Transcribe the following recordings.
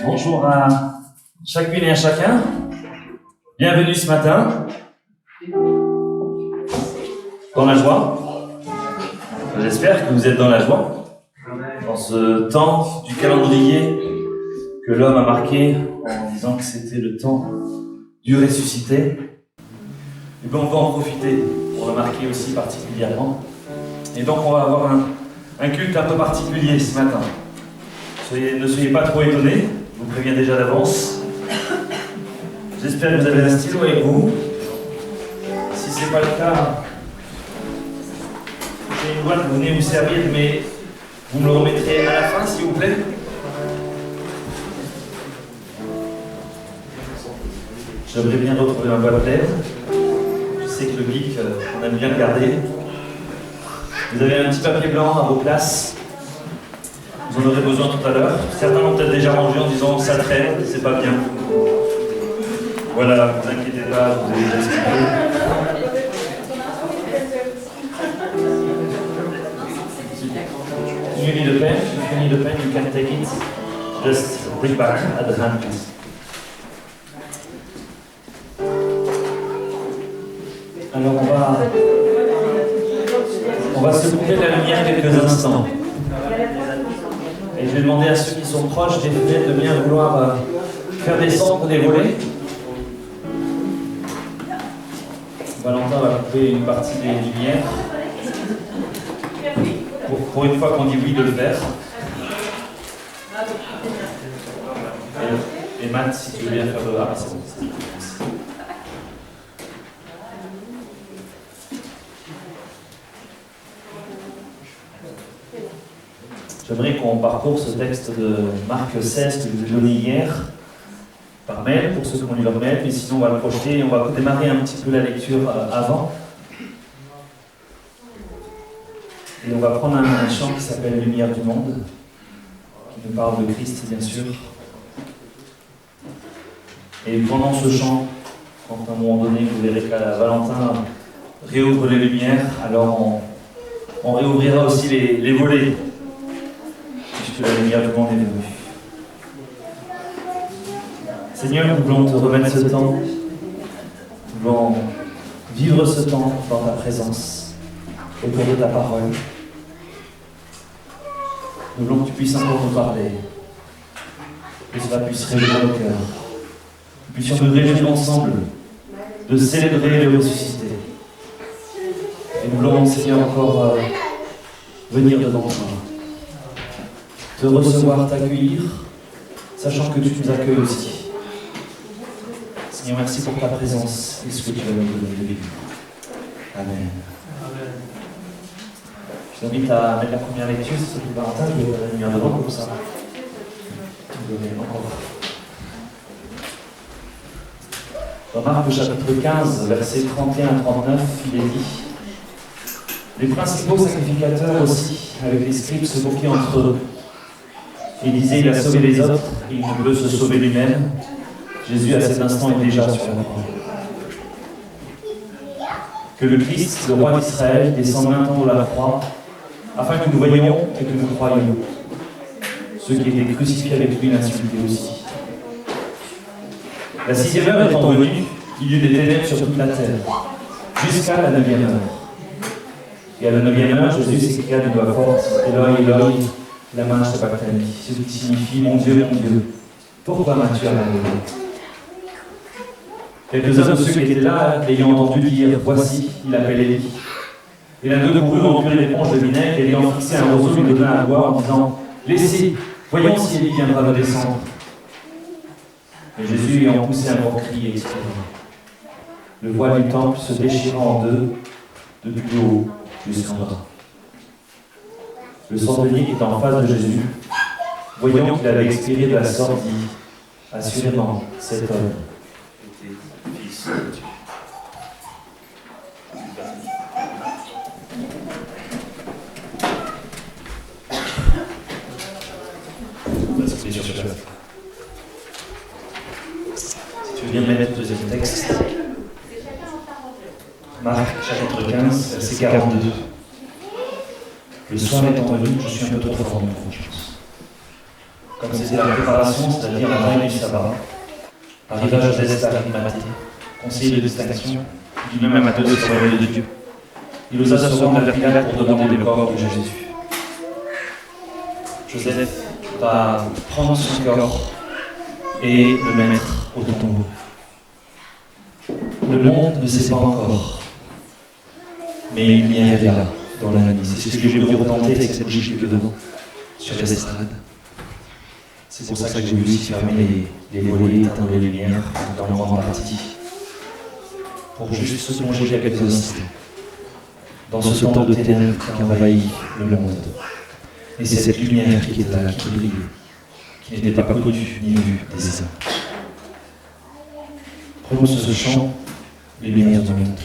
Bonjour à chacune et à chacun. Bienvenue ce matin dans la joie. J'espère que vous êtes dans la joie. Dans ce temps du calendrier que l'homme a marqué en disant que c'était le temps du ressuscité. Et bien on va en profiter pour le marquer aussi particulièrement. Et donc on va avoir un culte un peu particulier ce matin. Ne soyez pas trop étonnés, je vous préviens déjà d'avance. J'espère que vous avez un stylo avec vous. Si ce n'est pas le cas, j'ai une boîte, vous venez vous servir, mais vous me le remettrez à la fin, s'il vous plaît. J'aimerais bien retrouver ma boîte d'aide. Je sais que le geek, on aime bien le garder. Vous avez un petit papier blanc à vos places. Vous en aurez besoin tout à l'heure. Certains l'ont peut-être déjà rangé en disant ça traîne, c'est pas bien. Voilà, ne vous inquiétez pas, je vous ai déjà expliqué. You need a pen. If you need a pen, you can take it. Just bring back at the hand, please. Alors on va se couper de la lumière quelques instants. Et je vais demander à ceux qui sont proches des fenêtres de bien vouloir faire descendre des volets. Valentin va couper une partie des lumières. Pour une fois qu'on dit oui de le faire. Et Matt, si tu veux bien faire le rap, c'est bon. J'aimerais qu'on parcourt ce texte de Marc 16 que je vous ai donné hier par mail, pour ceux qui ont lu leur mail, mais sinon on va le projeter et on va démarrer un petit peu la lecture avant. Et on va prendre un chant qui s'appelle Lumière du monde, qui nous parle de Christ bien sûr. Et pendant ce chant, quand à un moment donné vous verrez que Valentin réouvre les lumières, alors on réouvrira aussi les volets. Que la lumière du monde est venue. Seigneur, nous voulons te remettre ce temps, nous voulons vivre ce temps dans ta présence, autour de ta parole. Nous voulons que tu puisses encore nous parler, que cela puisse réveiller nos cœurs, que nous puissions nous réjouir ensemble de célébrer le ressuscité. Et nous voulons, Seigneur, encore venir devant toi. De recevoir, t'accueillir, sachant que tu nous accueilles aussi. Seigneur, merci pour ta présence et ce que tu vas nous donner de vivre. Amen. Je t'invite à mettre la première lecture, si c'est Valentin, je vais la lumière devant pour ça. Dans Marc chapitre 15, versets 31 à 39, il est dit: les principaux sacrificateurs aussi, avec les scribes, se moquaient entre eux. Il disait, il a sauvé les autres, il ne peut se sauver lui-même. Jésus, à cet instant, est déjà sur la croix. Que le Christ, le roi d'Israël, descende maintenant de la croix, afin que nous voyions et que nous croyions. Ceux qui étaient crucifiés avec lui l'insultaient aussi. La 6e heure étant venue, il y eut des ténèbres sur toute la terre, jusqu'à la 9e heure. Et à la 9e heure, Jésus s'écria d'une voix forte, Eloi, Eloi, lama sabachthani, ce qui signifie mon Dieu, pourquoi m'as-tu abandonné? Quelques-uns de ceux qui étaient là, ayant entendu dire, voici, il appelle Élie. Et l'un d'eux courut remplir une éponge de vinaigre et ayant fixé un roseau, lui donna à boire en disant, laissez, voyons si Élie viendra me descendre. Et Jésus, ayant poussé un grand cri, expira. Le voile du temple se déchira en deux, depuis le haut jusqu'en bas. Le centenier qui était en face de Jésus, voyant qu'il avait expiré de la sorte, dit « Assurément, cet homme était fils de Dieu. » Si tu veux bien mettre le deuxième texte, Marc chapitre 15, verset 42. Le soir étant venu, je suis un peu trop fort, je pense. comme c'était la préparation, c'est-à-dire la veille du sabbat. Arrivage d'Est Arimathée, conseiller de distinction, qui lui-même a donné son royaume de Dieu. Il osa se rendre à Pilate pour demander le corps de Jésus. Joseph va prendre son corps et le mettre au tombeau. Le monde ne sait pas encore, mais une lumière est là, dans la nuit. C'est ce que j'ai voulu retenter avec cette bougie que devant, sur les estrades. C'est pour ça que j'ai voulu ici fermer les volets, éteindre les lumières, dans le grand partie, pour juste se plonger à quelques instants dans ce temps de ténèbres qui envahit le monde. Et c'est cette lumière qui est là, qui brille, qui n'était pas connue ni vue des hommes. Prenons ce chant, les lumières du monde.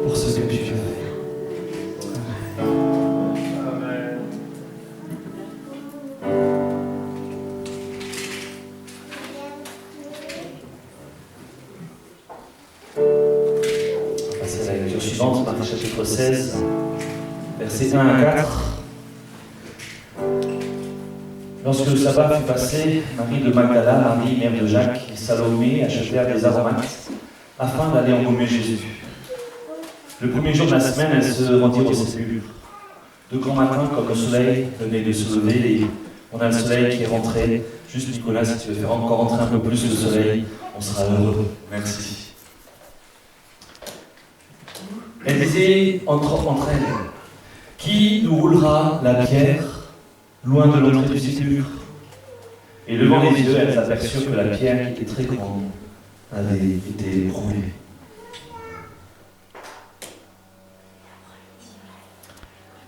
pour ce que tu as fait. C'est la lecture suivante, Marc chapitre 16, versets 1 à 4. Lorsque le sabbat fut passé, Marie de Magdala, Marie, mère de Jacques, et Salomé achetèrent des aromates afin d'aller embaumer Jésus. Le premier jour de la semaine, elles se rendirent au sépulcre. De grand matin, comme le soleil venait de se lever, et on a le soleil qui est rentré. Juste Nicolas, si tu veux faire encore rentrer un peu plus le soleil, on sera heureux. Merci. Elle disait entre elles, qui nous roulera la pierre loin de l'entrée du sépulcre? Et levant les yeux, elles aperçurent que la pierre, qui était très grande, avait été roulée.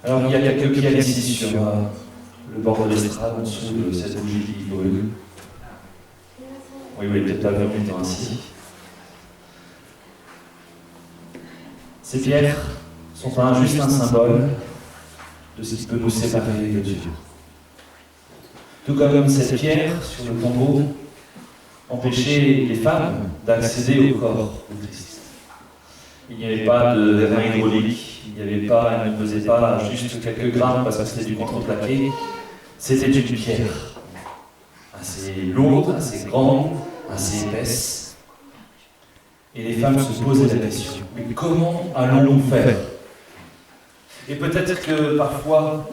Alors il y a quelques pierres ici sur le bord de l'estrade, en dessous de cette bougie qui brûle. Oui, peut-être pas vraiment étant ainsi. Ces pierres sont pas juste un symbole de ce qui peut nous séparer de Dieu. Tout comme cette pierre sur le tombeau empêchait les femmes d'accéder au corps du Christ. Il n'y avait pas de vérin hydraulique, il n'y avait pas, elle ne pesait pas juste quelques grammes parce que c'était du contreplaqué. C'était une pierre assez lourde, assez grande, assez épaisse. Et les femmes se posaient la question, mais comment allons-nous faire? Et peut-être que parfois,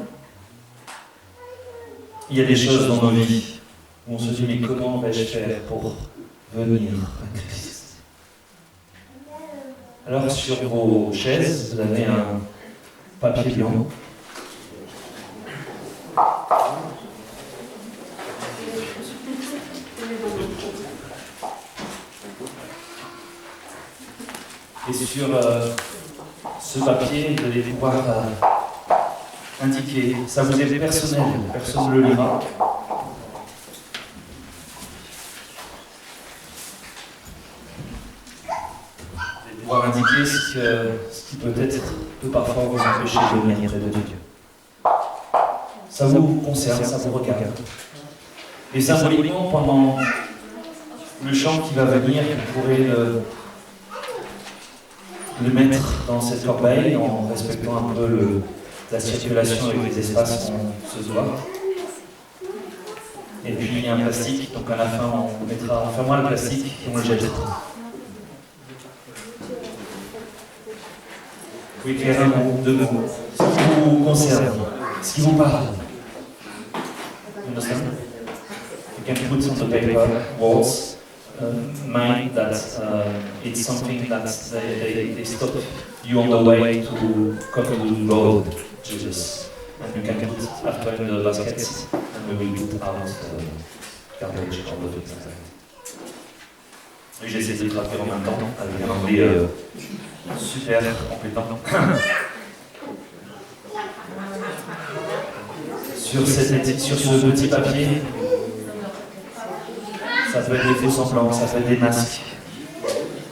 il y a des choses dans nos vies où on se dit, mais comment vais-je faire pour venir à Christ? Alors sur vos chaises, vous avez un papier blanc. Et sur ce papier, vous allez pouvoir indiquer, ça vous est personnel, personne ne le lira. Vous allez pouvoir indiquer ce qui peut parfois vous empêcher de venir près de Dieu. Ça vous concerne, ça vous regarde. Et symboliquement, pendant le chant qui va venir, vous pourrez le mettre dans cette corbeille en respectant un peu la circulation avec les espaces qu'on se doit. Et puis il y a un plastique, donc à la fin on mettra, ferme-moi le plastique et on le jettera. Vous écrire un mot, deux mots, ce qui vous concerne, ce qui vous parle. You understand? You can put on the paper words. Mind that it's something that they stop you on the way to come to the Lord Jesus. And you can put after in the baskets and we will put out garbage all of it. Oui, j'essaie de traduire en même temps avec un anglais super compétent. Sur ce petit papier, ça peut être des faux semblants, ça peut être des masques,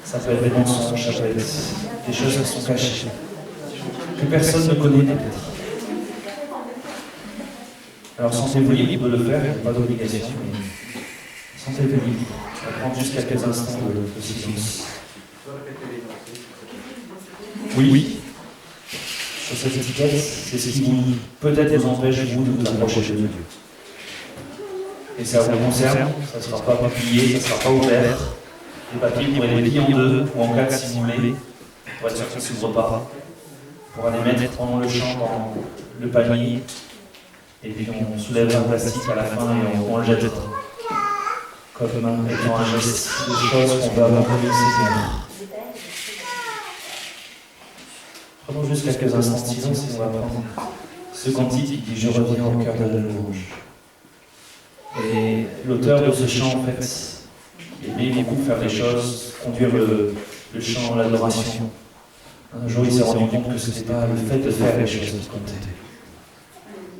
ça peut être des mensonges, ça peut être des choses qui sont cachées, que personne ne connaît peut-être. Alors sentez-vous libre de le faire, pas d'obligation, mais sentez-vous libre. On va prendre juste quelques instants de silence. Oui. Sur cette étiquette, c'est ce qui peut-être vous empêche vous de vous approcher de Dieu. Et ça vous concerne, ça ne sera pas plié, ça ne sera pas ouvert. Les papiers pourraient les plier en deux ou en quatre si vous voulez, pour être sûr que ça ne s'ouvre pas. Pour aller mettre pendant le champ dans le panier. Et puis on soulève un plastique à la fin et on le jettera. Comme étant un geste de choses qu'on va avoir avec le Seigneur. Prenons juste quelques instants de silence et on va prendre ce cantique qui dit « Je reviens au cœur de la louange ». Et l'auteur de ce chant, en fait, aimait beaucoup faire les choses, conduire le chant, l'adoration. Un jour, il s'est rendu compte que ce n'était pas le fait de faire les choses qui comptait.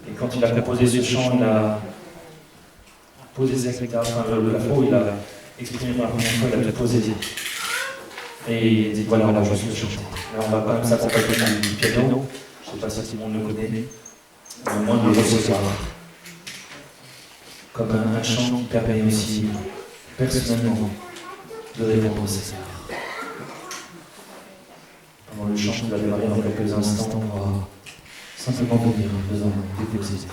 Et quand il a composé ce chant, il a posé ses hectares, le claveau, il a exprimé par la première fois, il a tout posé. Et il dit voilà, je veux chanter. Alors on va pas s'accompagner du piano, je ne sais pas si tout le monde le connaît, mais au moins de le recevoir. Comme un chant qui permet aussi, personnellement, de répondre au Seigneur. Pendant le chant qui va démarrer dans quelques instants, on va simplement venir nous en déposer.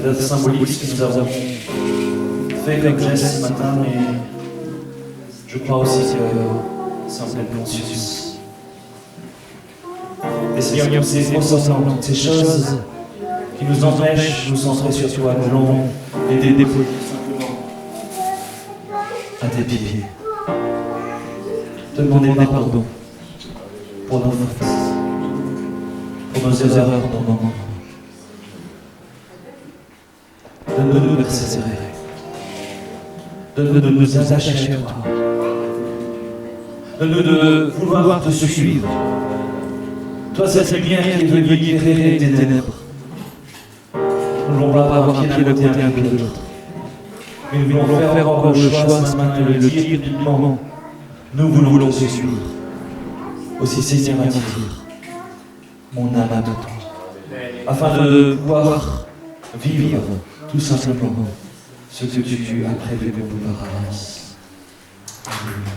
Peut-être symbolique ce que nous avons fait comme geste ce matin, mais Je crois aussi que c'est en pleine conscience. Et Seigneur, comme ces fausses semblantes, ces choses qui nous empêchent de nous centrer sur toi, nous voulons les déposer simplement à tes pieds. Te demander pardon pour nos fautes, pour nos erreurs, pour nos manques. Donne-nous de persévérer. Donne-nous de nous attacher à toi. Donne-nous de vouloir te suivre. Toi, cette lumière qui est venue éclairer tes ténèbres. Nous ne voulons pas avoir un pied d'un côté, un pied de l'autre. Mais nous voulons faire encore le choix ce matin de le dire publiquement. Nous voulons te suivre. Aussi, Seigneur, attire mon âme à toi. Afin de pouvoir vivre tout simplement ce que tu as prévu pour nous par avance. Alléluia.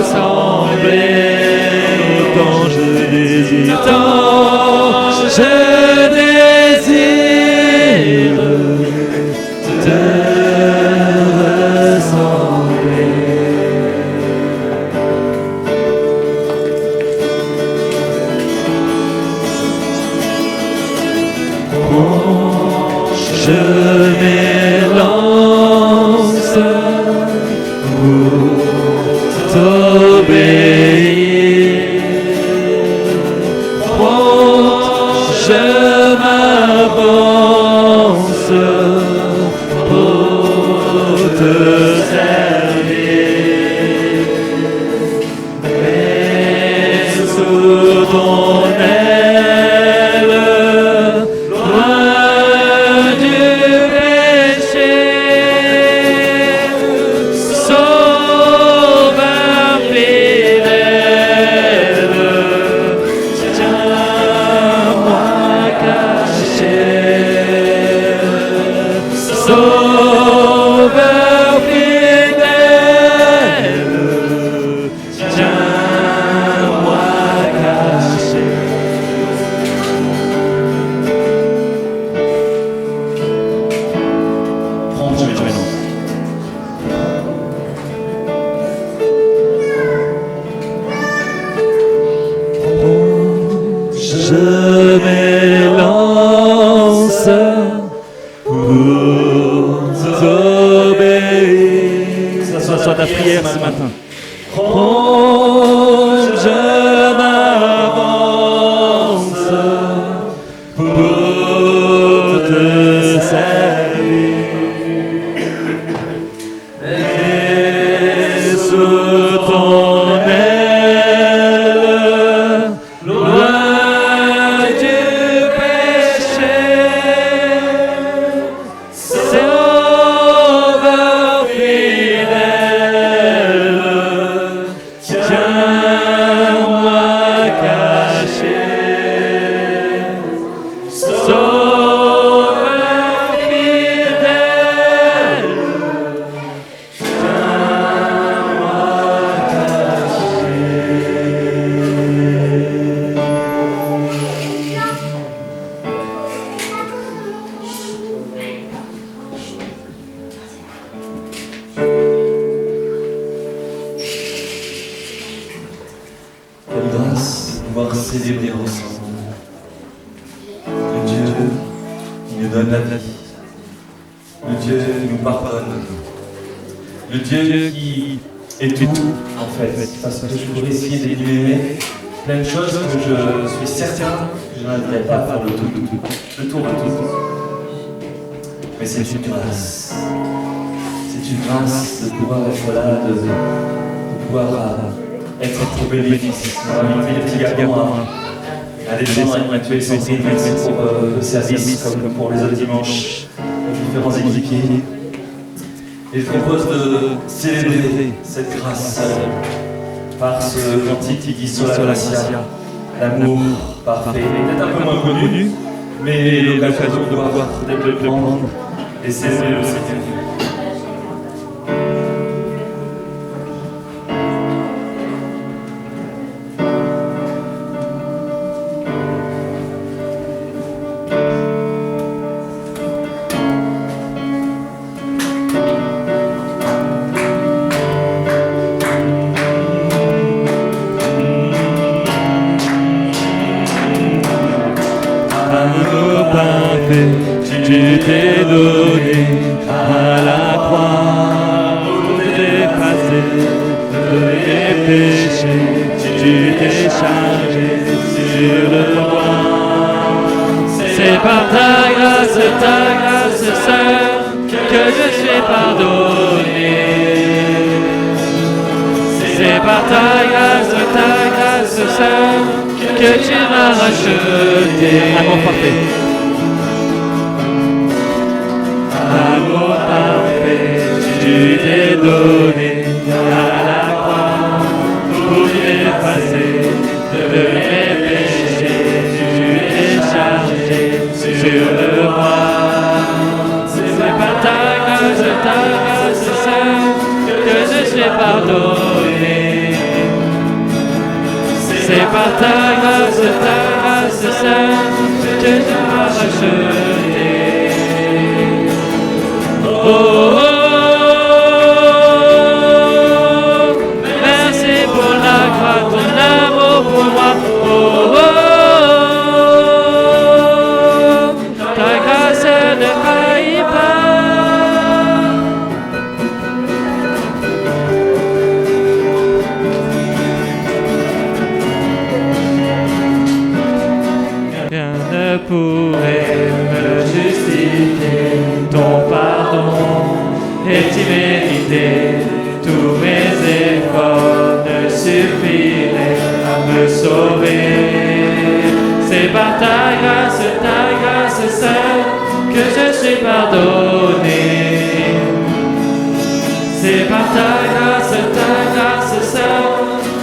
Song. je m'élance pour t'obéir. Prompt, je m'avance pour te servir. Mais sous ton aile, loin du péché, sauveur fidèle, tiens-moi caché. Sauveur fidèle, tiens-moi caché. Prends, je m'élance. Je m'élance pour t'obéir. Que ça soit ta prière ce matin. Prompt, je m'avance pour te servir. Et sous ton aile, loin du péché, sauveur fidèle, tiens-moi caché. Sauveur fidèle, Quelle grâce de pouvoir célébrer ensemble le Dieu qui nous donne la vie, le Dieu qui nous pardonne, le Dieu qui est tout en fait, parce que je pourrais essayer d'énumérer plein de choses que je suis certain que je n'arriverai pas à faire le tour de tout. Mais c'est une grâce. C'est une grâce de pouvoir être là, de pouvoir être bénéfice. On va inviter les petits garçons à aller descendre et tuer Sandrine, merci pour le service, comme pour les autres dimanches, aux différents équipiers. Et je propose de célébrer cette grâce par ce cantique qui dit Sola Gratia, l'amour parfait. Peut-être un peu moins connu, mais l'occasion de pouvoir peut-être le prendre et célébrer le Seigneur. amour parfait, tu t'es donné à la croix pour t'effacer de tes péchés, tu t'es chargé sur le roi. C'est par ta grâce, Sœur, que je suis pardonné. C'est par ta grâce, Sœur, que tu m'as racheté. Amour parfait. Amour parfait, tu t'es donné à la croix pour m'effacer de mes péchés. Tu t'es chargé sur le roi. C'est par ta grâce, Sœur, que je suis pardonné. C'est par ta grâce, Sœur, que tu m'as racheté. Oh, oh, oh, merci pour la croix, ton amour pour moi. Oh, oh, ta grâce ne faillit suffirait à me sauver. C'est par ta grâce seule, que je suis pardonné. C'est par ta grâce seule,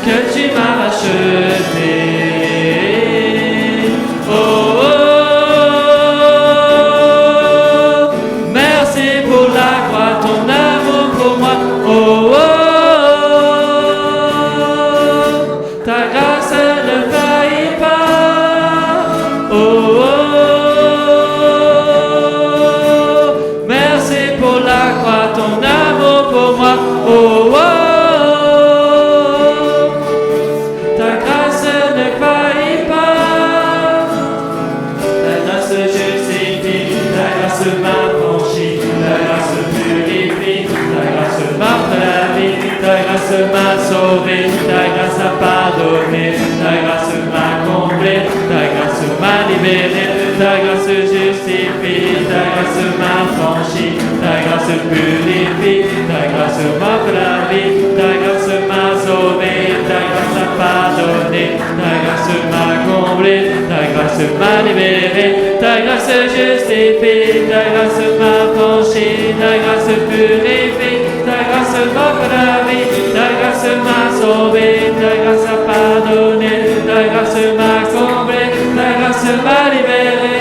que tu m'as racheté. Oh, oh, oh, merci pour la croix, ton amour pour moi. Oh, oh, oh, ta grâce ne faillit pas. Oh, oh, oh, merci pour la croix, ton amour pour moi. Oh, oh, ta grâce ne faillit pas. Ta grâce justifie, ta grâce m'affranchit, ta grâce purifie, ta grâce m'offre la vie, ta grâce m'a sauvé, ta grâce a pardonné, ta grâce m'a comblé, ta grâce m'a libéré, ta grâce justifie, ta grâce m'affranchit, ta grâce purifie, ta grâce m'offre la vie, ta grâce m'a sauvé, ta grâce a pardonné, ta grâce m'a comblé, ta grâce m'a libéré, ta grâce justifie, ta grâce m'affranchit, ta grâce purifie, ta grâce m'offre la vie, ta grâce m'a sauvé, ta grâce a pardonné, ta grâce m'a comblé, ta grâce m'a libéré.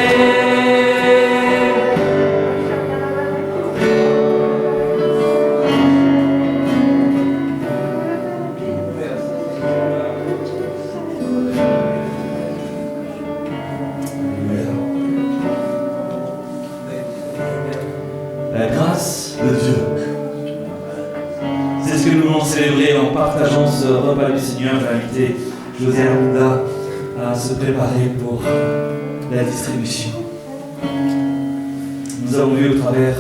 La grâce de Dieu. C'est ce que nous voulons célébrer en partageant ce repas du Seigneur. J'ai invité José Arruda à se préparer pour la distribution. Nous avons vu au travers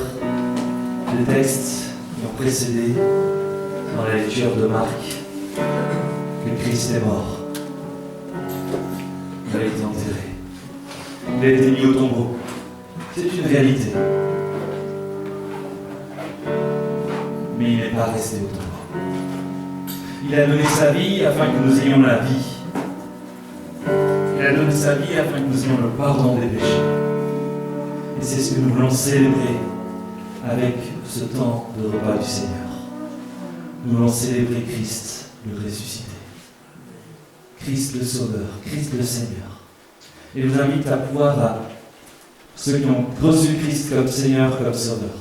des textes qui ont précédé dans la lecture de Marc que Christ est mort. Il a été enterré. Il a été mis au tombeau. C'est une réalité. Mais il n'est pas resté au tombeau. Il a donné sa vie afin que nous ayons la vie. Il a donné sa vie afin que nous ayons le pardon des péchés. Et c'est ce que nous voulons célébrer avec ce temps de repas du Seigneur. Nous voulons célébrer Christ, le ressuscité. Christ le Sauveur, Christ le Seigneur. Et je vous invite à pouvoir, à ceux qui ont reçu Christ comme Seigneur, comme Sauveur,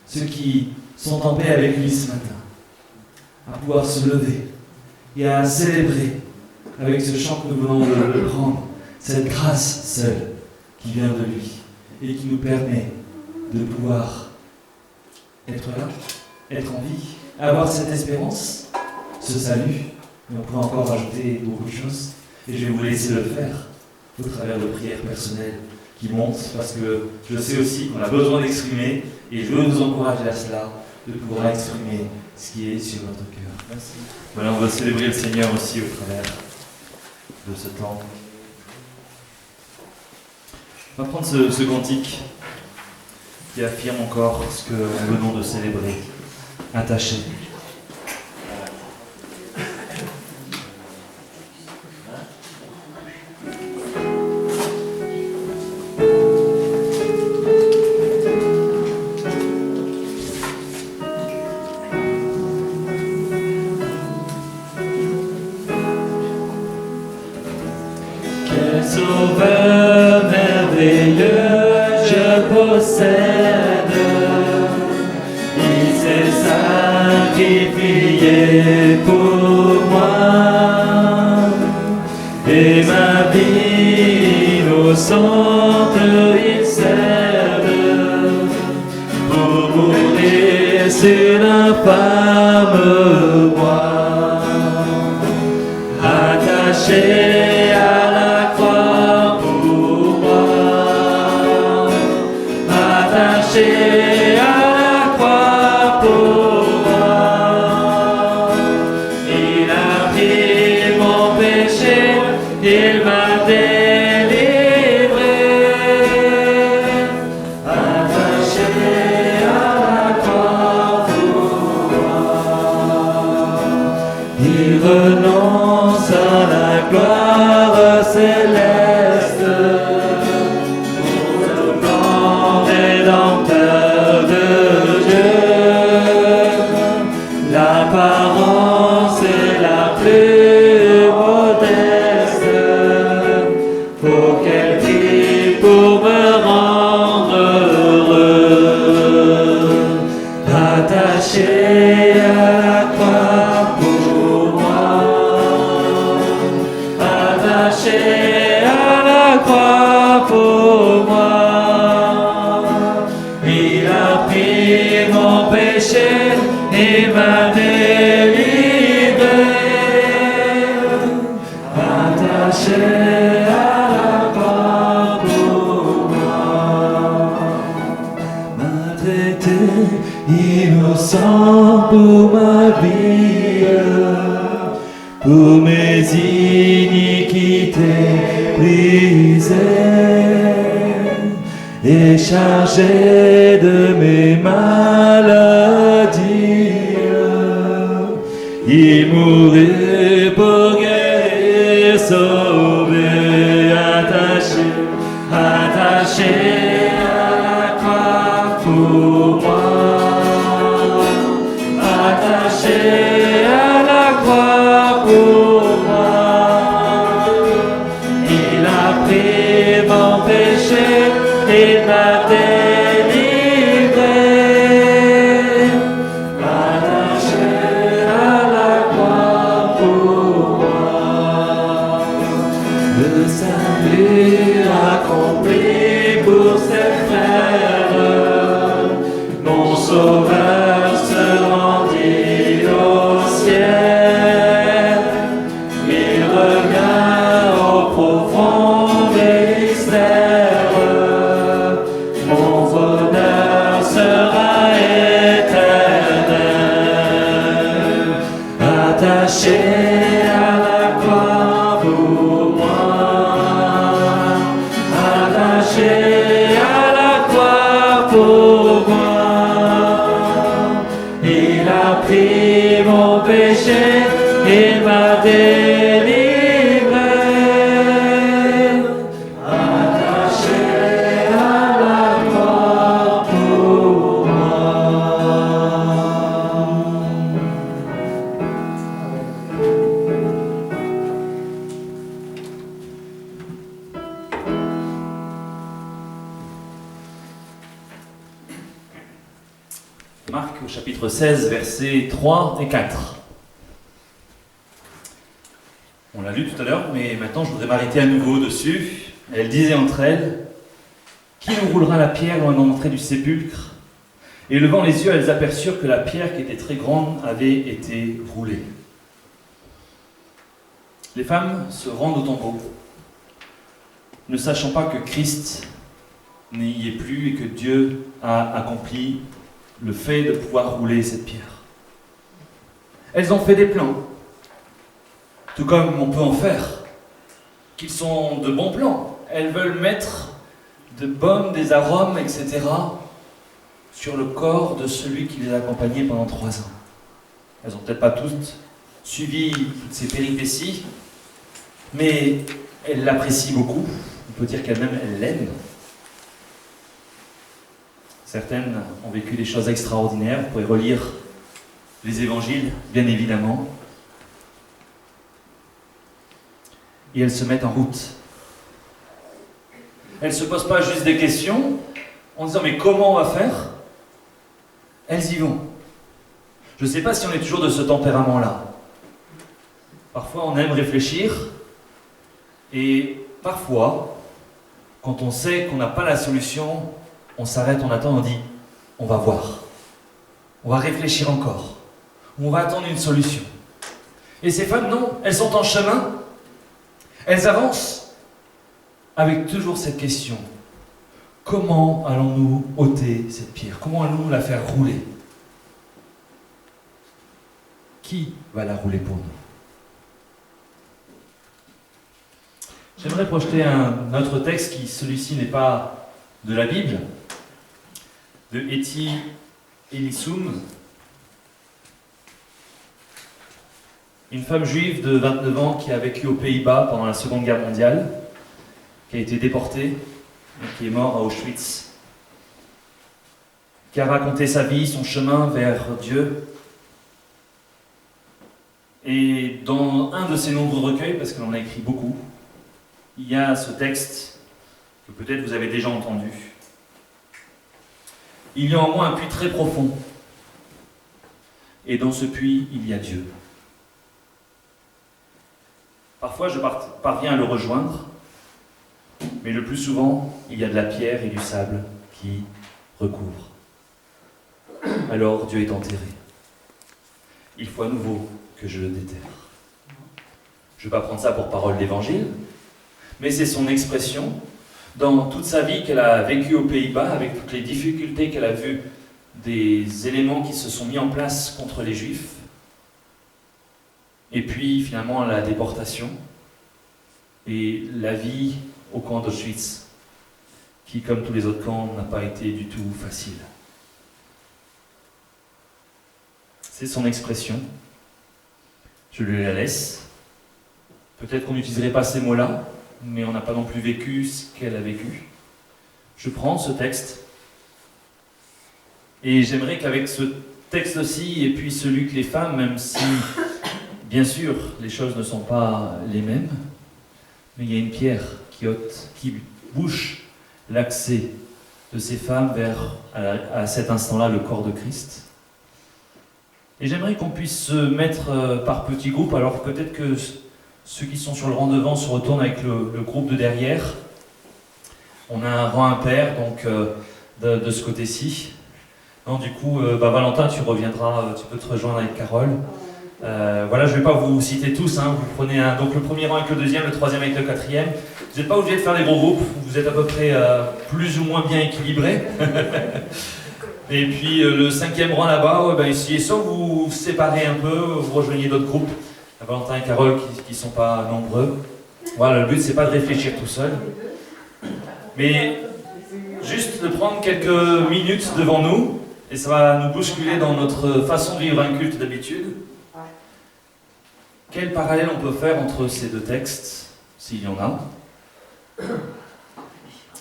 ceux qui sont en paix avec lui ce matin, à pouvoir se lever et à célébrer avec ce chant que nous venons de prendre, cette grâce seule qui vient de lui et qui nous permet de pouvoir être là, être en vie, avoir cette espérance, ce salut. Et on pourrait encore rajouter beaucoup de choses et je vais vous laisser le faire au travers de prières personnelles qui montent, parce que je sais aussi qu'on a besoin d'exprimer et je veux vous encourager à cela, de pouvoir exprimer ce qui est sur notre cœur. Merci. Voilà, on va célébrer le Seigneur aussi au travers de ce temps. On va prendre ce cantique qui affirme encore ce que nous venons de célébrer. Attaché. Sauveur merveilleux, je possède. Il s'est sacrifié pour moi. Et ma vie innocente, il cède pour mourir sur l'infâme bois. Attaché à la croix pour moi, attaché à la croix pour moi, il a pris mon péché, il m'a délivré, attaché à la croix pour moi, il Il renonce à la gloire céleste pour le plan rédempteur de Dieu. L'apparence est la plus modeste pour qu'elle prie pour me rendre heureux. Attaché à la croix pour moi, attaché à la croix pour moi. Il a pris mon péché et m'a délivré. Attaché à la croix pour moi, m'a traité innocent pour ma vie, pour mes iniquités brisées et chargé de mes maladies. Il mourut pour guérir, sauver, attaché, attaché à la croix pour moi, attaché à la croix pour moi. Il a pris mon péché et m'a délivré, attaché à la croix pour moi. Le salut accompli pour ses frères, mon sauveur se rendit au ciel. Il revient au profond des mystères. Mon bonheur sera éternel. Attaché à la croix pour moi, attaché à la croix pour moi. Il a pris mon péché, il m'a délivré. Attaché à la croix pour moi. Marc au chapitre 16, versets 3 et 4. On l'a lu tout à l'heure, mais maintenant je voudrais m'arrêter à nouveau dessus. Elle disait entre elles, « Qui nous roulera la pierre loin de l'entrée du sépulcre ?» Et levant les yeux, elles aperçurent que la pierre, qui était très grande, avait été roulée. Les femmes se rendent au tombeau, ne sachant pas que Christ n'y est plus et que Dieu a accompli le fait de pouvoir rouler cette pierre. Elles ont fait des plans, tout comme on peut en faire, qu'ils sont de bons plans. Elles veulent mettre de baumes, des arômes, etc. sur le corps de celui qui les a accompagnés pendant 3 ans. Elles n'ont peut-être pas toutes suivi toutes ces péripéties, mais elles l'apprécient beaucoup. On peut dire qu'elles-mêmes, elles l'aiment. Certaines ont vécu des choses extraordinaires. Vous pouvez relire les évangiles, bien évidemment. Et elles se mettent en route. Elles ne se posent pas juste des questions en disant « mais comment on va faire ?» Elles y vont. Je ne sais pas si on est toujours de ce tempérament-là. Parfois, on aime réfléchir et parfois, quand on sait qu'on n'a pas la solution, on s'arrête, on attend, on dit « on va voir, on va réfléchir encore, on va attendre une solution ». Et ces femmes, non, elles sont en chemin, elles avancent avec toujours cette question « comment allons-nous ôter cette pierre? Comment allons-nous la faire rouler? Qui va la rouler pour nous ?» J'aimerais projeter un autre texte qui, celui-ci, n'est pas de la Bible, de Etty Elissum. Une femme juive de 29 ans qui a vécu aux Pays-Bas pendant la Seconde Guerre mondiale, qui a été déportée et qui est morte à Auschwitz, qui a raconté sa vie, son chemin vers Dieu. Et dans un de ses nombreux recueils, parce qu'elle en a écrit beaucoup, il y a ce texte que peut-être vous avez déjà entendu. Il y a en moi un puits très profond, et dans ce puits, il y a Dieu. Parfois, je parviens à le rejoindre, mais le plus souvent, il y a de la pierre et du sable qui recouvrent. Alors Dieu est enterré. Il faut à nouveau que je le déterre. Je ne vais pas prendre ça pour parole d'évangile, mais c'est son expression dans toute sa vie qu'elle a vécue aux Pays-Bas, avec toutes les difficultés qu'elle a vues, des éléments qui se sont mis en place contre les Juifs, et puis finalement la déportation et la vie au camp d'Auschwitz, qui, comme tous les autres camps, n'a pas été du tout facile. C'est son expression. Je lui la laisse. Peut-être qu'on n'utiliserait pas ces mots-là, mais on n'a pas non plus vécu ce qu'elle a vécu. Je prends ce texte, et j'aimerais qu'avec ce texte-ci, et puis celui que les femmes, même si, bien sûr, les choses ne sont pas les mêmes, mais il y a une pierre qui bouche l'accès de ces femmes vers, à cet instant-là, le corps de Christ. Et j'aimerais qu'on puisse se mettre par petits groupes, alors peut-être que ceux qui sont sur le rang devant se retournent avec le groupe de derrière. On a un rang impair, donc de ce côté-ci. Non, du coup, Valentin, tu reviendras, tu peux te rejoindre avec Carole. Voilà, je ne vais pas vous citer tous, hein. Vous prenez donc le premier rang avec le deuxième, le troisième avec le quatrième. Vous n'êtes pas obligé de faire des gros groupes, vous êtes à peu près plus ou moins bien équilibrés. Et puis le cinquième rang là-bas, essayez soit vous séparez un peu, vous rejoignez d'autres groupes. Valentin et Carole qui ne sont pas nombreux. Voilà, le but c'est pas de réfléchir tout seul, mais juste de prendre quelques minutes devant nous, et ça va nous bousculer dans notre façon de vivre un culte d'habitude. Quel parallèle on peut faire entre ces deux textes, s'il y en a?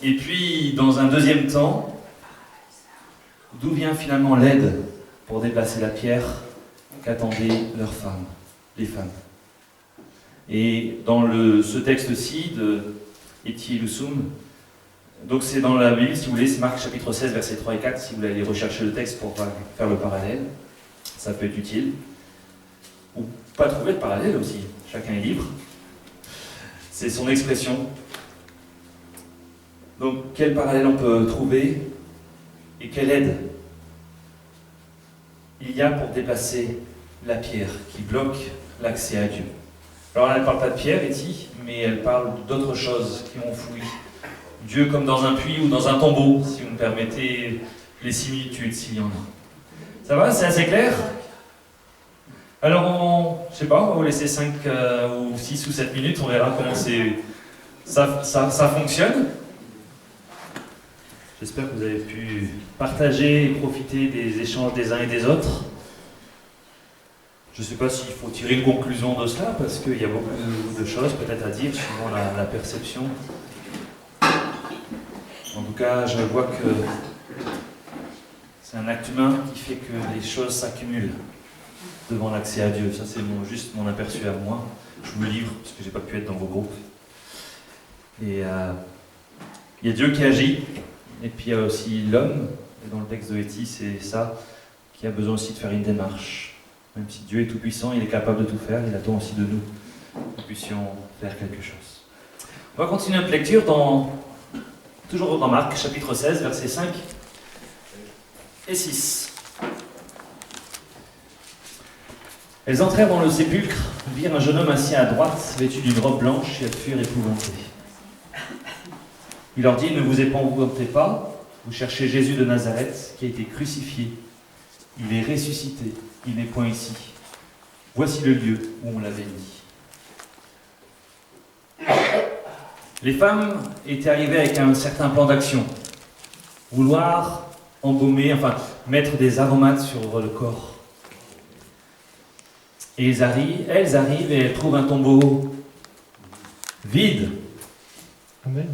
Et puis, dans un deuxième temps, d'où vient finalement l'aide pour déplacer la pierre qu'attendaient leurs femmes, les femmes? Et dans ce texte-ci de Eti Lusum, donc c'est dans la Bible, si vous voulez, c'est Marc chapitre 16, versets 3 et 4, si vous voulez aller rechercher le texte pour faire le parallèle, ça peut être utile. Ou pas trouver de parallèle aussi, chacun est libre. C'est son expression. Donc quel parallèle on peut trouver et quelle aide il y a pour déplacer la pierre qui bloque l'accès à Dieu? Alors elle ne parle pas de pierre, Eti, mais elle parle d'autres choses qui ont foui Dieu, comme dans un puits ou dans un tombeau, si vous me permettez les similitudes, s'il y en a. Ça va? C'est assez clair? Alors, je sais pas, on va vous laisser 5 ou 6 ou 7 minutes, on verra comment ça fonctionne. J'espère que vous avez pu partager et profiter des échanges des uns et des autres. Je ne sais pas s'il faut tirer une conclusion de cela, parce qu'il y a beaucoup de choses peut-être à dire, suivant la perception. En tout cas, je vois que c'est un acte humain qui fait que les choses s'accumulent devant l'accès à Dieu. Ça, c'est juste mon aperçu à moi. Je vous le livre, parce que je n'ai pas pu être dans vos groupes. Et il y a Dieu qui agit, et puis il y a aussi l'homme, et dans le texte de Eti, c'est ça, qui a besoin aussi de faire une démarche. Même si Dieu est tout-puissant, il est capable de tout faire, il attend aussi de nous que nous puissions faire quelque chose. On va continuer notre lecture toujours dans Marc, chapitre 16, versets 5 et 6. Elles entrèrent dans le sépulcre, virent un jeune homme assis à droite, vêtu d'une robe blanche, et elles furent épouvantées. Il leur dit: ne vous épouvantez pas, vous cherchez Jésus de Nazareth, qui a été crucifié. Il est ressuscité, il n'est point ici. Voici le lieu où on l'avait mis. Les femmes étaient arrivées avec un certain plan d'action. Vouloir embaumer, mettre des aromates sur le corps. Et elles arrivent et elles trouvent un tombeau vide. Amen.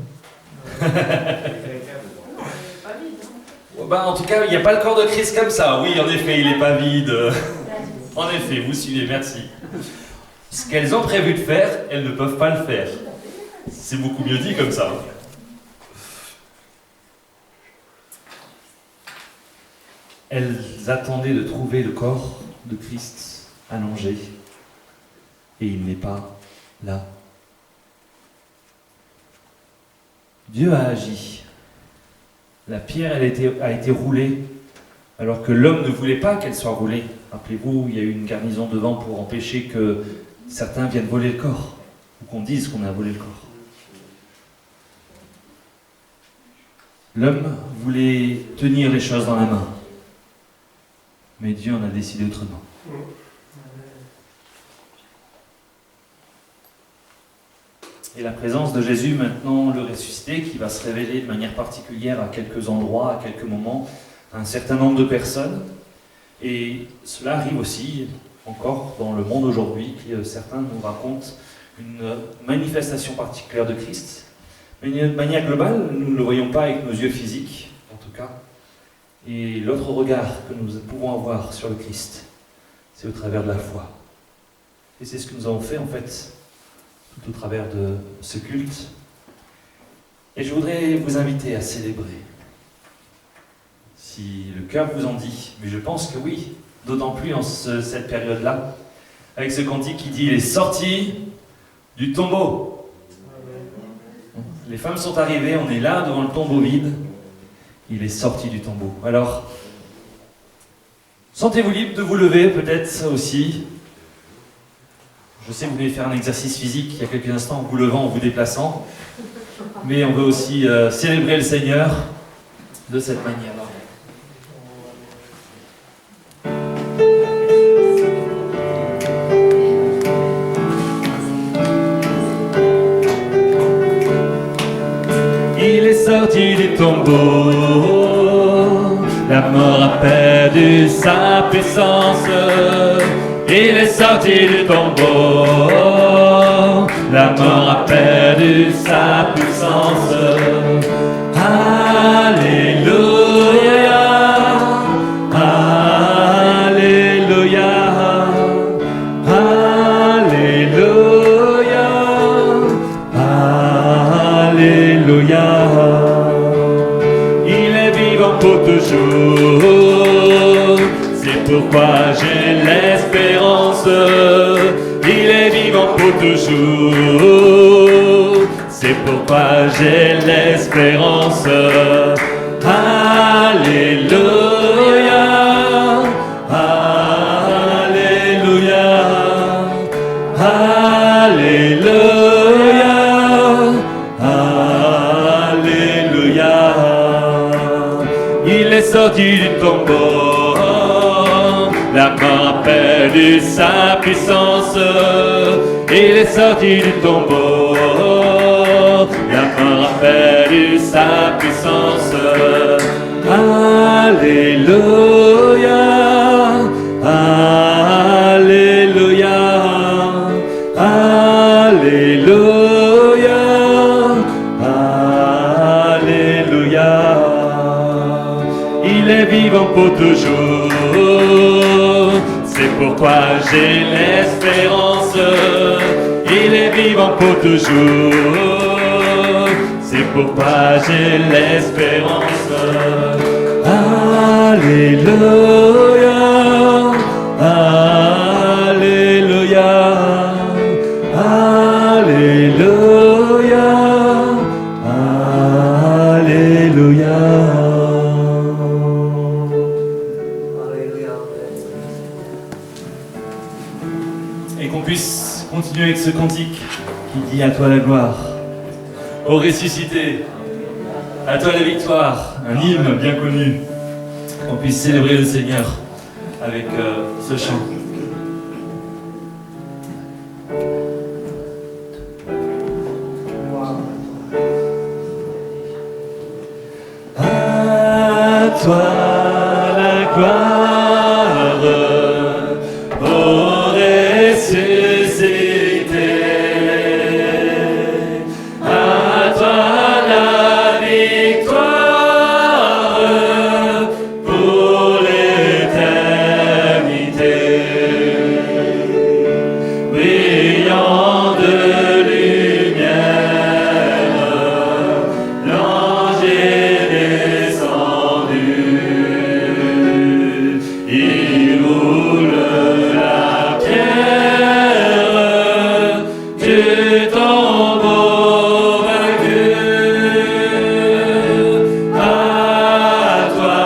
En tout cas, il n'y a pas le corps de Christ comme ça. Oui, en effet, il n'est pas vide. En effet, vous suivez, merci. Ce qu'elles ont prévu de faire, elles ne peuvent pas le faire. C'est beaucoup mieux dit comme ça. Elles attendaient de trouver le corps de Christ allongé. Et il n'est pas là. Dieu a agi. La pierre, a été roulée, alors que l'homme ne voulait pas qu'elle soit roulée. Rappelez-vous, il y a eu une garnison devant pour empêcher que certains viennent voler le corps, ou qu'on dise qu'on a volé le corps. L'homme voulait tenir les choses dans la main, mais Dieu en a décidé autrement. Et la présence de Jésus, maintenant le ressuscité, qui va se révéler de manière particulière à quelques endroits, à quelques moments, à un certain nombre de personnes. Et cela arrive aussi, encore dans le monde aujourd'hui, certains nous racontent une manifestation particulière de Christ. Mais de manière globale, nous ne le voyons pas avec nos yeux physiques, en tout cas. Et l'autre regard que nous pouvons avoir sur le Christ, c'est au travers de la foi. Et c'est ce que nous avons fait, en fait, tout au travers de ce culte. Et je voudrais vous inviter à célébrer. Si le cœur vous en dit, mais je pense que oui, d'autant plus en cette période-là, avec ce cantique qui dit « Il est sorti du tombeau ». Les femmes sont arrivées, on est là devant le tombeau vide. Il est sorti du tombeau. Alors, sentez-vous libre de vous lever, peut-être aussi. Je sais que vous venez faire un exercice physique il y a quelques instants en vous levant, en vous déplaçant. Mais on veut aussi célébrer le Seigneur de cette manière-là. Il est sorti du tombeau, la mort a perdu sa puissance. Il est sorti du tombeau, la mort a perdu sa puissance. Alléluia, Alléluia, Alléluia, Alléluia. Il est vivant pour toujours, c'est pourquoi j'ai l'espérance. Il est vivant pour toujours, c'est pourquoi j'ai l'espérance. Alléluia, Alléluia, Alléluia, Alléluia. Il est sorti du tombeau, la mort a perdu sa puissance. Il est sorti du tombeau, la mort a perdu sa puissance. Alléluia, Alléluia, Alléluia, Alléluia. Il est vivant pour toujours, c'est pourquoi j'ai l'espérance. Il est vivant pour toujours, c'est pourquoi j'ai l'espérance. Alléluia, Alléluia, Alléluia, Alléluia. Et qu'on puisse continuer avec ce cantique qui dit à toi la gloire, ô ressuscité, à toi la victoire, un hymne bien connu. Qu'on puisse célébrer le Seigneur avec ce chant. À toi la gloire, ô du tombeau vaincu. À toi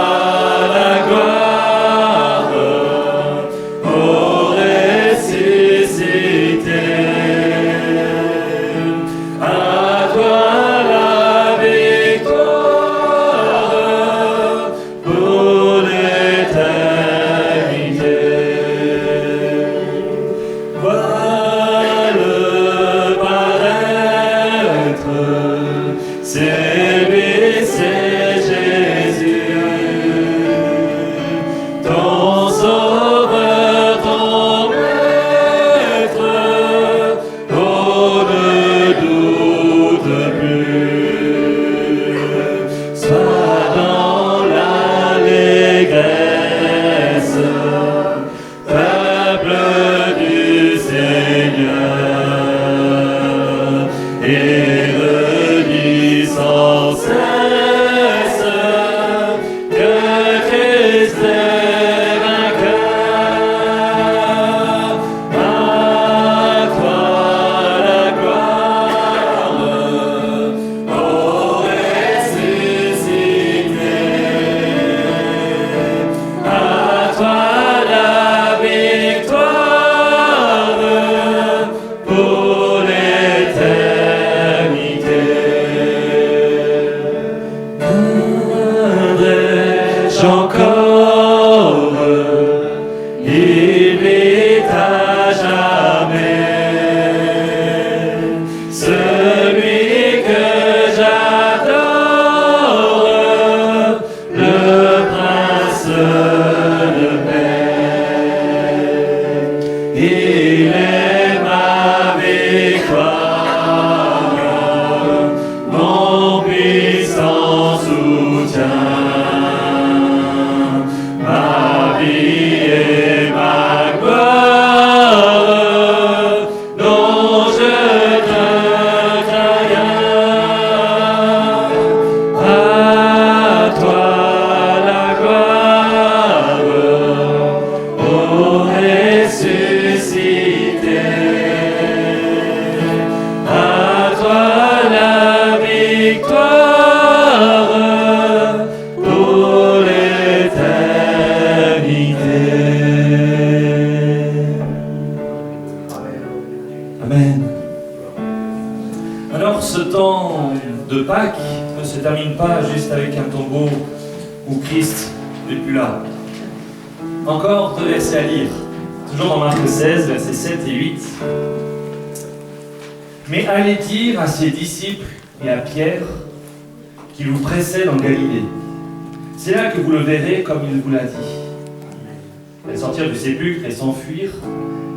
la gloire, ô ressuscité. À toi la victoire pour l'éternité. Vois le paraître, c'est lui, c'est Jésus, ton sauveur, ton maître. Oh, ne doute plus, sois dans l'allégresse, peuple du Seigneur, et redis sans cesse que Christ est vainqueur. À toi la gloire, ô ressuscité. À toi la victoire pour l'éternité. Viendrai-je encore, il vit à jamais, celui que j'adore, le prince de paix. Il est ma victoire, mon puissant soutien, ma vie et ma gloire, dont je ne crains rien. À toi la gloire, ô ressuscité. À toi la victoire pour l'éternité. Amen. Alors ce temps de Pâques ne se termine pas juste avec un tombeau où Christ n'est plus là. Encore 2 versets à lire. Toujours dans Marc 16, versets 7 et 8. Mais allez dire à ses disciples et à Pierre qu'il vous précède en Galilée. C'est là que vous le verrez comme il vous l'a dit. Elles sortirent du sépulcre et s'enfuirent.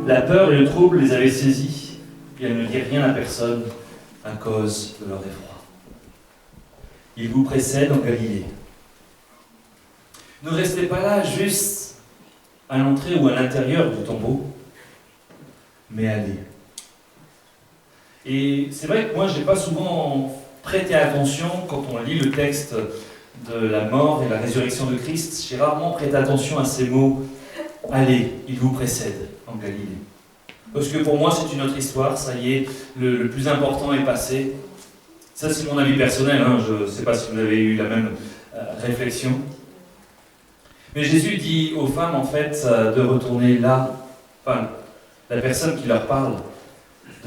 La peur et le trouble les avaient saisis, et elles ne dirent rien à personne à cause de leur effroi. Il vous précède en Galilée. Ne restez pas là juste à l'entrée ou à l'intérieur du tombeau, mais allez. Et c'est vrai que moi, je n'ai pas souvent prêté attention quand on lit le texte de la mort et la résurrection de Christ. J'ai rarement prêté attention à ces mots « Allez, il vous précède en Galilée ». Parce que pour moi, c'est une autre histoire, ça y est, le plus important est passé. Ça, c'est mon avis personnel, hein. Je ne sais pas si vous avez eu la même réflexion. Mais Jésus dit aux femmes, en fait, de retourner là, enfin, la personne qui leur parle,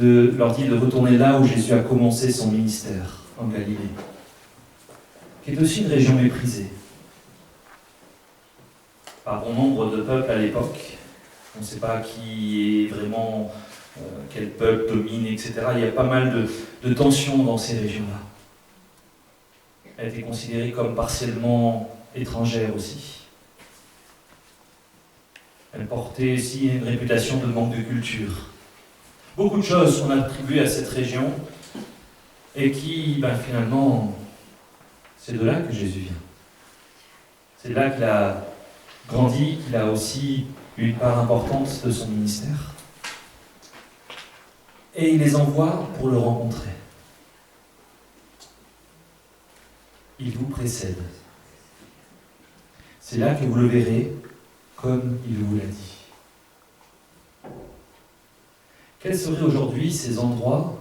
leur dit de retourner là où Jésus a commencé son ministère, en Galilée, qui est aussi une région méprisée par bon nombre de peuples à l'époque. On ne sait pas qui est vraiment, quel peuple domine, etc. Il y a pas mal de tensions dans ces régions-là. Elle était considérée comme partiellement étrangère aussi. Elle portait aussi une réputation de manque de culture. Beaucoup de choses sont attribuées à cette région et qui, finalement, c'est de là que Jésus vient. C'est de là qu'il a grandi, qu'il a aussi une part importante de son ministère. Et il les envoie pour le rencontrer. Il vous précède. C'est là que vous le verrez comme il vous l'a dit. Quels seraient aujourd'hui ces endroits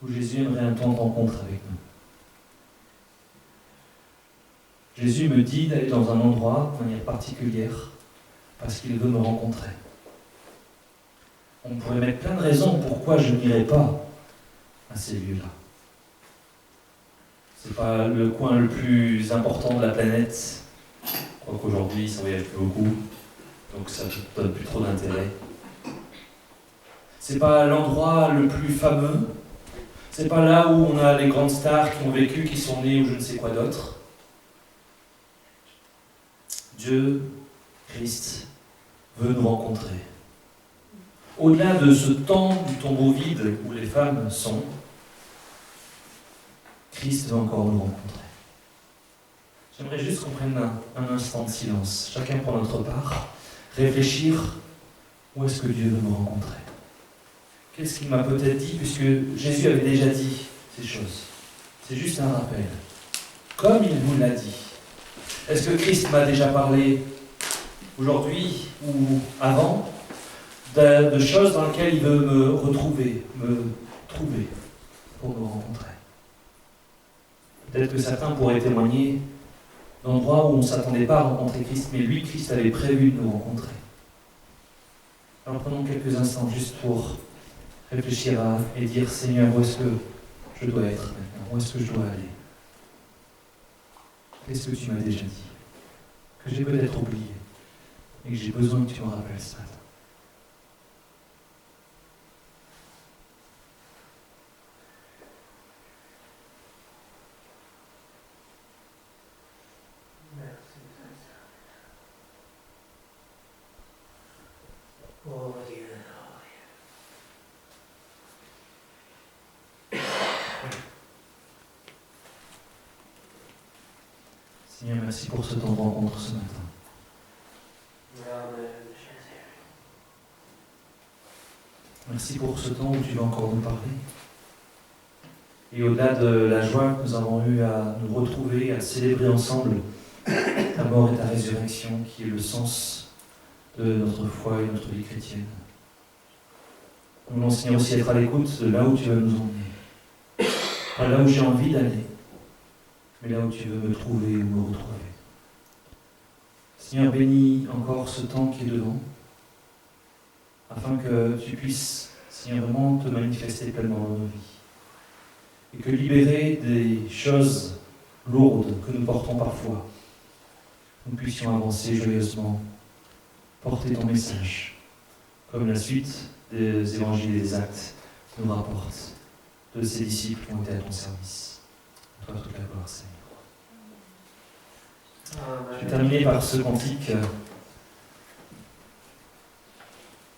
où Jésus aimerait un temps de rencontre avec nous? Jésus me dit d'aller dans un endroit de manière particulière parce qu'il veut me rencontrer. On pourrait mettre plein de raisons pourquoi je n'irai pas à ces lieux-là. C'est pas le coin le plus important de la planète. Je crois qu'aujourd'hui, ça voyage plus beaucoup, donc ça ne donne plus trop d'intérêt. C'est pas l'endroit le plus fameux. C'est pas là où on a les grandes stars qui ont vécu, qui sont nées ou je ne sais quoi d'autre. Dieu, Christ, veut nous rencontrer. Au-delà de ce temps du tombeau vide où les femmes sont, Christ veut encore nous rencontrer. J'aimerais juste qu'on prenne un instant de silence, chacun pour notre part, réfléchir où est-ce que Dieu veut nous rencontrer. Qu'est-ce qu'il m'a peut-être dit, puisque Jésus avait déjà dit ces choses. C'est juste un rappel. Comme il vous l'a dit. Est-ce que Christ m'a déjà parlé aujourd'hui ou avant de choses dans lesquelles il veut me retrouver, me trouver pour me rencontrer? Peut-être que certains pourraient témoigner d'endroits où on ne s'attendait pas à rencontrer Christ, mais lui, Christ avait prévu de nous rencontrer. Alors prenons quelques instants juste pour réfléchir et dire, Seigneur, où est-ce que je dois être maintenant? Où est-ce que je dois aller? Qu'est-ce que tu m'as déjà dit? Que j'ai peut-être oublié et que j'ai besoin que tu me rappelles ce matin. Oh Dieu. Seigneur, merci pour ce temps de rencontre ce matin. Merci pour ce temps où tu vas encore nous parler. Et au-delà de la joie que nous avons eue à nous retrouver, à célébrer ensemble ta mort et ta résurrection, qui est le sens de notre foi et notre vie chrétienne. Nous voulons, Seigneur, aussi être à l'écoute de là où tu veux nous emmener. Pas là où j'ai envie d'aller, mais là où tu veux me trouver ou me retrouver. Seigneur, bénis encore ce temps qui est devant, afin que tu puisses, Seigneur, vraiment te manifester pleinement dans nos vies. Et que libérer des choses lourdes que nous portons parfois, nous puissions avancer joyeusement, porter ton message, comme la suite des évangiles et des actes nous rapporte de ces disciples qui ont été à ton service. À toi toute la gloire, Seigneur. Je vais terminer par ce cantique.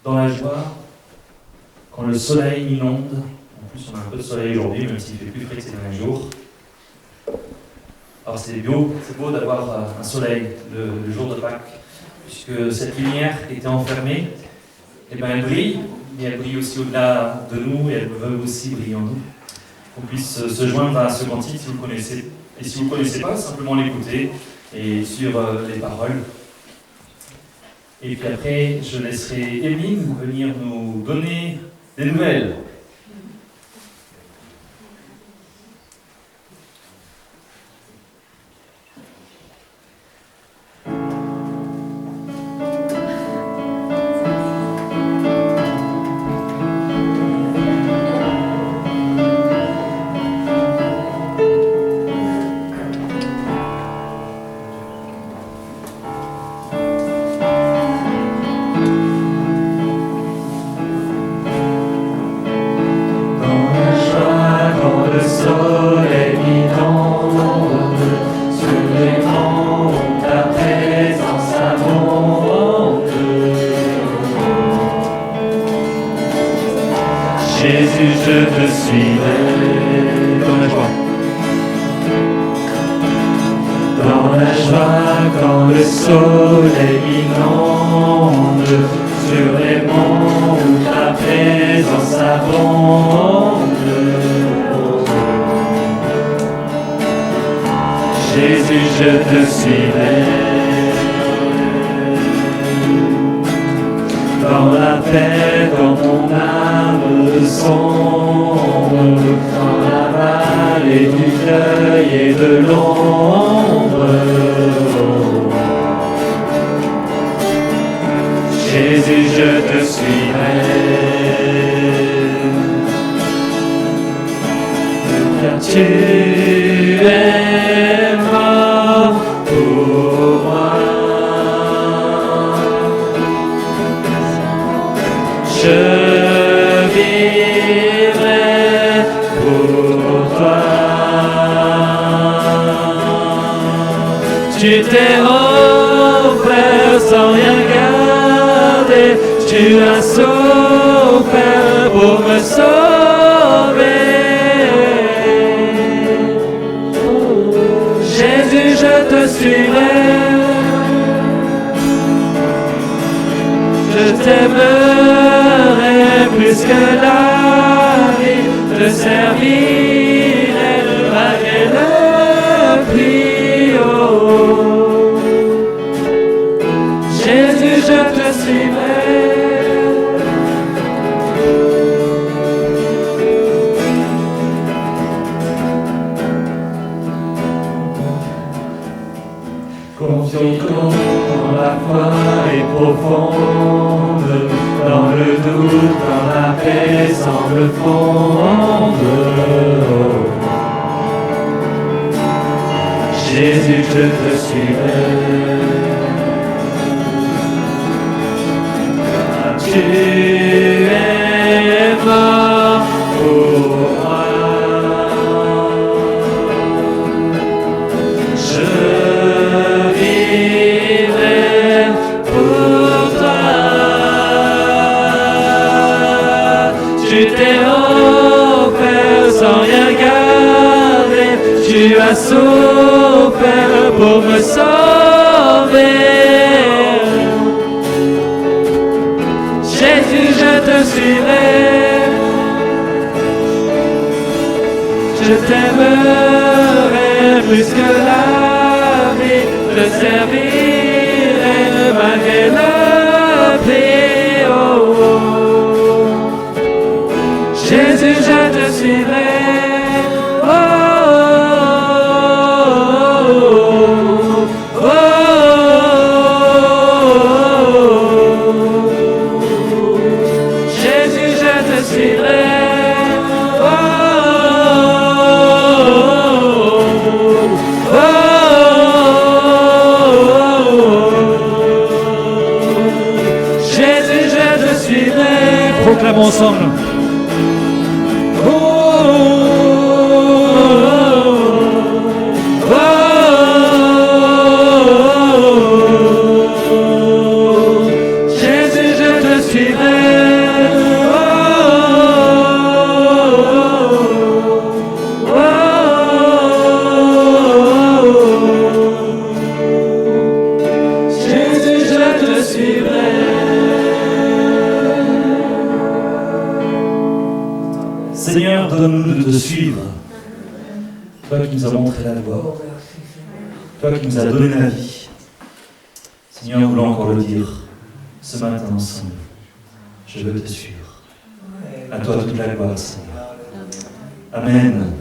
Dans la joie, quand le soleil inonde, en plus on a un peu de soleil aujourd'hui, même s'il fait plus frais que ces derniers jours. Alors c'est beau d'avoir un soleil le jour de Pâques, puisque cette lumière qui était enfermée, eh bien, elle brille, mais elle brille aussi au-delà de nous, et elle veut aussi briller en nous. Qu'on puisse se joindre à ce cantique si vous le connaissez. Et si vous ne le connaissez pas, simplement l'écouter et suivre les paroles. Et puis après, je laisserai Emeline venir nous donner des nouvelles. Jésus, je te suivrai dans la joie. Dans la joie, quand le soleil inonde sur les monts où ta présence abonde. Jésus, je te suivrai. Dans la paix, dans mon sombre, dans la vallée du deuil et de l'ombre. Jésus, je te suivrai, car tu es mort pour moi. Je vivrai pour toi. Tu t'es offert sans rien garder, tu as souffert pour me sauver. Jésus, je te suivrai, je t'aimerai plus que la vie, te servirai malgré le prix. Oh. Jésus, je te suivrai. Confions quand la foi est profonde, dans le doute, quand la paix semble fondre. Jésus, je te suivrai. Tu es mort pour moi. Je vivrai pour toi. Tu t'es offert sans rien garder, tu as souffert pour me sauver. Jésus, je te suivrai, je t'aimerai plus que la vie, te servirai malgré le prix. Oh. Jésus, je te suivrai. Oh, oh, oh, oh. Jésus, je te suivrai. Oh, oh, oh, oh. Jésus, je te suivrai. Proclamons ensemble. Jésus, je te suivrai. Jésus, je te suivrai. Seigneur, donne-nous de te suivre. Toi qui nous as montré la voie, toi qui nous as donné la vie. Seigneur, nous voulons encore le dire ce matin ensemble. Je veux te suivre. À toi toute la gloire, Seigneur. Amen.